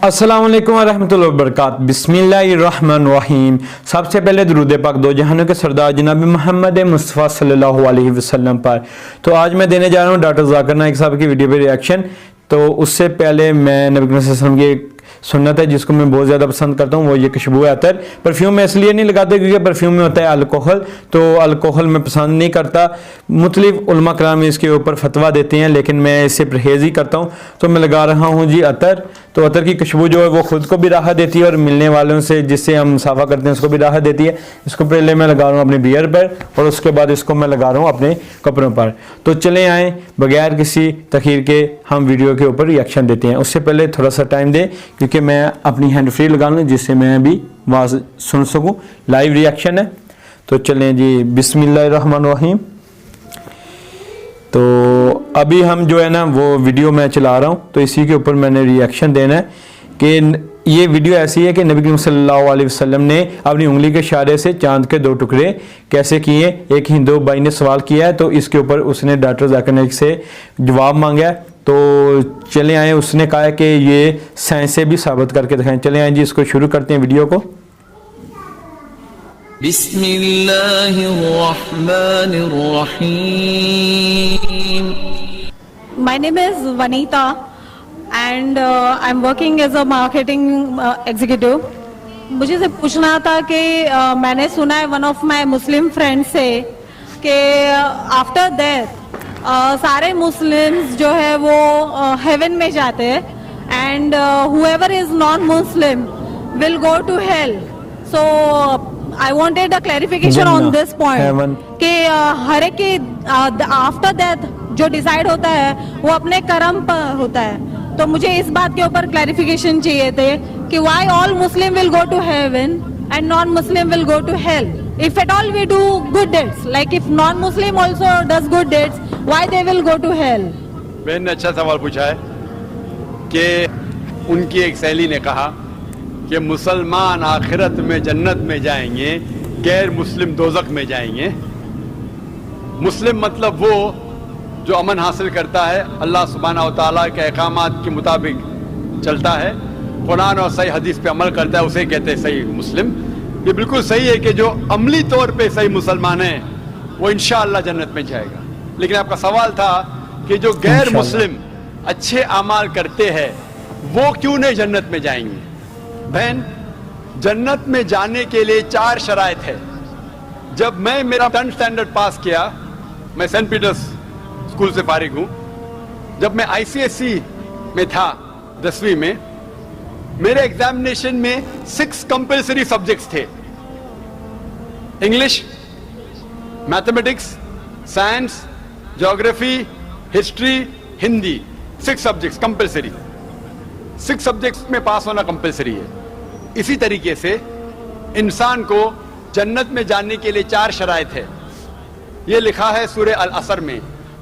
السلام علیکم ورحمۃ اللہ وبرکاتہ۔ بسم اللہ الرحمن الرحیم۔ سب سے پہلے درود پاک دو جہانوں کے سردار جناب محمد مصطفیٰ صلی اللہ علیہ وسلم پر۔ تو آج میں دینے جا رہا ہوں ڈاکٹر ذاکر نائک صاحب کی ویڈیو پہ ریاکشن۔ تو اس سے پہلے میں نبی کریم صلی اللہ علیہ وسلم کی سنت ہے جس کو میں بہت زیادہ پسند کرتا ہوں، وہ یہ خوشبو عطر۔ پرفیوم میں اس لیے نہیں لگاتے کیونکہ پرفیوم میں ہوتا ہے الکوہل، تو الکوہل میں پسند نہیں کرتا۔ مختلف علماء کرام اس کے اوپر فتویٰ دیتے ہیں، لیکن میں اس سے پرہیز ہی کرتا ہوں۔ تو میں لگا رہا ہوں جی عطر۔ تو عطر کی خوشبو جو ہے وہ خود کو بھی راحت دیتی ہے اور ملنے والوں سے جس سے ہم مسافہ کرتے ہیں اس کو بھی راحت دیتی ہے۔ اس کو پہلے میں لگا رہا ہوں اپنے بیئر پر اور اس کے بعد اس کو میں لگا رہا ہوں اپنے کپڑوں پر۔ تو چلیں آئیں بغیر کسی تاخیر کے ہم ویڈیو کے اوپر ریاکشن دیتے ہیں۔ اس سے پہلے تھوڑا سا ٹائم دیں کیونکہ میں اپنی ہینڈ فری لگا لوں جس سے میں بھی آواز سن سکوں۔ لائیو ریاکشن ہے تو چلیں جی بسم اللہ الرحمن الرحیم۔ تو ابھی ہم جو ہے نا وہ ویڈیو میں چلا رہا ہوں تو اسی کے اوپر میں نے ریاکشن دینا ہے کہ یہ ویڈیو ایسی ہے کہ نبی کریم صلی اللہ علیہ وسلم نے اپنی انگلی کے اشارے سے چاند کے 2 ٹکڑے کیسے کیے۔ ایک ہندو بھائی نے سوال کیا ہے تو اس کے اوپر اس نے ڈاکٹر ذاکر نائک سے جواب مانگا ہے۔ تو چلے آئیں، اس نے کہا ہے کہ یہ سائنس سے بھی ثابت کر کے دکھائیں۔ چلے آئیں جی اس کو شروع کرتے ہیں ویڈیو کو۔ بسم اللہ الرحمن الرحیم۔ My name is Vanita and I'm working as a marketing executive. مجھے سے پوچھنا تھا کہ میں نے سنا ہے one of my Muslim friends سے کہ after death سارے مسلمز جو ہے وہ heaven میں جاتے ہیں and whoever is non-Muslim will go to hell. So I wanted a clarification on this point کہ ہر ایک کی after death جو ڈیسائیڈ ہوتا ہے وہ اپنے کرم پر ہوتا ہے۔ تو مجھے اس بات کے اوپر کلیریفیکیشن چاہیے تھے کہ why all Muslim will go to heaven and non Muslim will go to hell if at all we do good deeds, like if non Muslim also does good deeds why they will go to hell. بہن نے اچھا سوال پوچھا ہے کہ ان کی ایک سہیلی نے کہا کہ مسلمان آخرت میں جنت میں جائیں گے، غیر مسلم دوزخ میں جائیں گے۔ مسلم مطلب وہ جو امن حاصل کرتا ہے، اللہ سبحانہ و تعالیٰ کے احکامات کے مطابق چلتا ہے، قرآن اور صحیح حدیث پہ عمل کرتا ہے، اسے کہتے ہیں صحیح مسلم۔ یہ بالکل صحیح ہے کہ جو عملی طور پہ صحیح مسلمان ہے وہ انشاءاللہ جنت میں جائے گا۔ لیکن آپ کا سوال تھا کہ جو غیر مسلم اچھے اعمال کرتے ہیں وہ کیوں نہیں جنت میں جائیں گے؟ بہن، جنت میں جانے کے لیے 4 شرائط ہے۔ جب میں میرا 10th اسٹینڈرڈ پاس کیا، میں سینٹ پیٹرز اسکول سے فارغ ہوں، جب میں ICSE میں تھا 10ویں میں، میرے ایگزامینیشن میں 6 کمپلسری سبجیکٹس تھے: English, mathematics, science, geography, history, Hindi. 6 subjects compulsory. 6 subjects میں پاس ہونا کمپلسری ہے۔ اسی طریقے سے انسان کو جنت میں جانے کے لیے 4 شرائط ہے۔ یہ لکھا ہے سورہ العصر میں،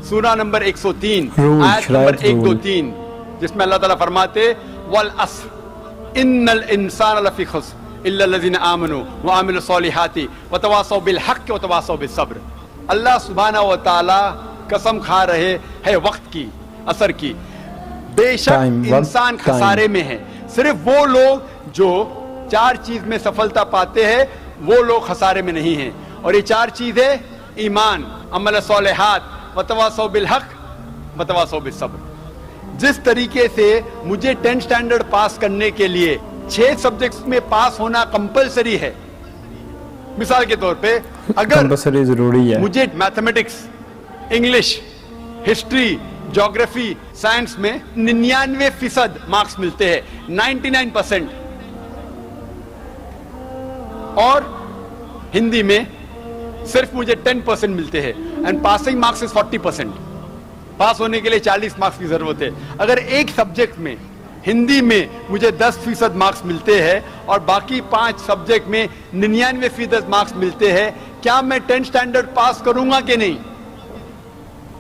سورہ نمبر 103 آیت نمبر 123، جس میں اللہ تعالیٰ فرماتے والعصر ان الانسان لفی خسر الا الذین آمنوا وعملوا الصالحات وتواصوا بالحق وتواصوا بالصبر۔ اللہ سبحانہ و تعالیٰ قسم کھا رہے ہے وقت کی، عصر کی، بے شک انسان خسارے میں ہے۔ صرف وہ لوگ جو 4 چیز میں سفلتا پاتے ہیں وہ لوگ خسارے میں نہیں ہیں، اور یہ 4 چیزیں ایمان، عمل صالحات، وتواصوا بالحق، وتواصوا بالصبر۔ جس طریقے سے مجھے 10th اسٹینڈرڈ پاس کرنے کے لیے 6 سبجیکٹس میں پاس ہونا کمپلسری ہے، مثال کے طور پہ اگر مجھے mathematics, English, history, geography, science میں 99% مارکس ملتے ہیں، 99%، اور ہندی میں صرف مجھے 10% ملتے ہیں، اینڈ پاسنگ مارکس از 40%۔ پاس ہونے کے لیے 40 مارکس کی ضرورت ہے۔ اگر ایک سبجیکٹ میں ہندی میں مجھے 10% مارکس ملتے ہیں اور باقی 5 سبجیکٹ میں 99% مارکس ملتے ہیں، کیا میں 10th اسٹینڈرڈ پاس کروں گا کہ نہیں؟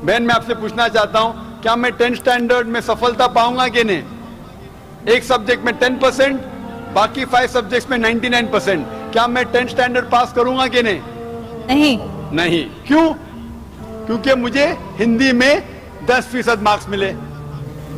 بہن، میں آپ سے پوچھنا چاہتا ہوں، کیا میں 10th اسٹینڈرڈ میں سفلتا پاؤں گا کہ نہیں؟ ایک سبجیکٹ میں 10%، باقی 5 سبجیکٹس میں 99%، کیا میں 10th اسٹینڈرڈ پاس کروں گا کہ نہیں؟ نہیں۔ کیوں؟ کیونکہ مجھے ہندی میں 10% مارکس ملے،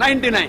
99,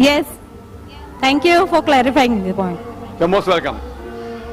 Yes. Thank you for clarifying the point. You're most welcome.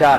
4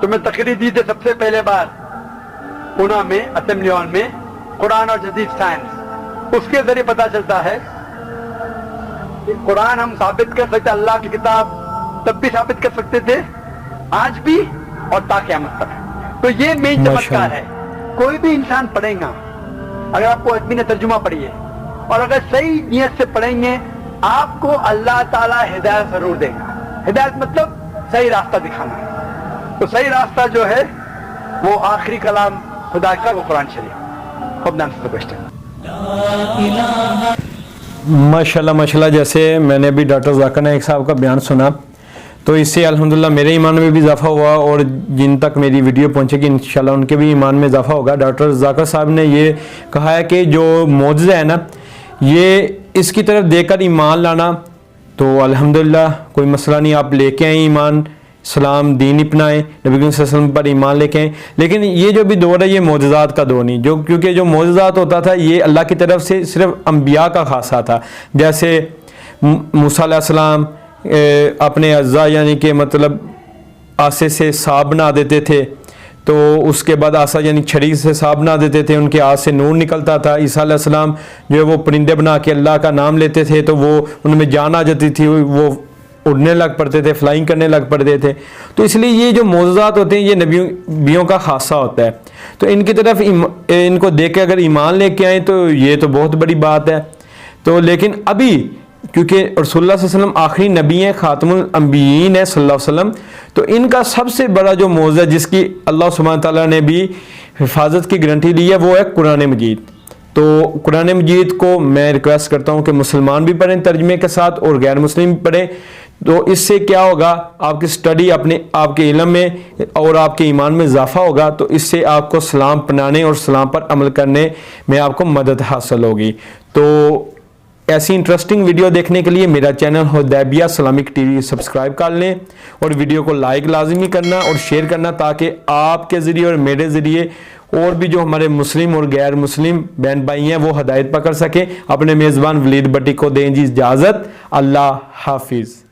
تو میں تقریر دی تھی سب سے پہلے بار پونا میں اسمبلی ہال میں، قرآن اور جدید سائنس. اس کے ذریعے پتا چلتا ہے کہ قرآن ہم ثابت کر سکتے، اللہ کی کتاب تب بھی ثابت کر سکتے تھے، آج بھی اور تا قیامت تک. تو یہ مین چمتکار ہے. کوئی بھی انسان پڑھے گا، اگر آپ کو آدمی نے ترجمہ پڑھی ہے اور اگر صحیح نیت سے پڑھیں گے، آپ کو اللہ تعالیٰ ہدایت ضرور دے گا. ہدایت مطلب صحیح راستہ دکھانا. تو صحیح راستہ جو ہے وہ آخری کلام خدا کا، وہ قرآن شریف. ہوپ نام سے کوشچن. ماشاءاللہ ماشاءاللہ. جیسے میں نے ابھی ڈاکٹر ذاکر نائک صاحب کا بیان سنا تو اس سے الحمدللہ میرے ایمان میں بھی اضافہ ہوا، اور جن تک میری ویڈیو پہنچے گی انشاءاللہ ان کے بھی ایمان میں اضافہ ہوگا. ڈاکٹر ذاکر صاحب نے یہ کہا ہے کہ جو معجزہ ہے نا، یہ اس کی طرف دے کر ایمان لانا تو الحمدللہ کوئی مسئلہ نہیں. آپ لے کے آئیں ایمان، اسلام دین اپنائیں، نبی کریم صلی اللہ علیہ وسلم پر ایمان لے کے آئیں. لیکن یہ جو بھی دور ہے یہ معجزات کا دور نہیں، کیونکہ جو معجزات ہوتا تھا یہ اللہ کی طرف سے صرف انبیاء کا خاصہ تھا. جیسے موسیٰ علیہ السلام اپنے اعضاء یعنی کہ مطلب آسے سے سانپ بنا دیتے تھے، تو اس کے بعد آسا یعنی چھڑی سے سانپ بنا دیتے تھے، ان کے ہاتھ سے نور نکلتا تھا. عیسیٰ علیہ السلام جو ہے وہ پرندے بنا کے اللہ کا نام لیتے تھے تو وہ ان میں جان آ جاتی تھی، وہ اڑنے لگ پڑتے تھے، فلائنگ کرنے لگ پڑتے تھے. تو اس لیے یہ جو معجزات ہوتے ہیں یہ نبیوں کا خاصہ ہوتا ہے. تو ان کی طرف ان کو دیکھ کے اگر ایمان لے کے آئیں تو یہ تو بہت بڑی بات ہے. تو لیکن ابھی کیونکہ رسول اللہ صلی اللہ علیہ وسلم آخری نبی ہیں، خاتم الانبیین ہیں صلی اللہ علیہ وسلم، تو ان کا سب سے بڑا جو معجزہ جس کی اللہ سبحانہ تعالیٰ نے بھی حفاظت کی گارنٹی لی ہے وہ ہے قرآن مجید. تو قرآن مجید کو میں ریکویسٹ کرتا ہوں کہ مسلمان بھی پڑھیں ترجمے کے ساتھ اور غیر مسلم بھی پڑھیں. تو اس سے کیا ہوگا، آپ کی سٹڈی آپ کے علم میں اور آپ کے ایمان میں اضافہ ہوگا. تو اس سے آپ کو سلام پنانے اور سلام پر عمل کرنے میں آپ کو مدد حاصل ہوگی. تو ایسی انٹرسٹنگ ویڈیو دیکھنے کے لیے میرا چینل حدیبیہ اسلامک ٹی وی سبسکرائب کر لیں اور ویڈیو کو لائک لازمی کرنا اور شیئر کرنا تاکہ آپ کے ذریعے اور میرے ذریعے اور بھی جو ہمارے مسلم اور غیر مسلم بہن بھائی ہیں وہ ہدایت پکڑ سکیں. اپنے میزبان ولید بٹی کو دیں جی اجازت. اللہ حافظ.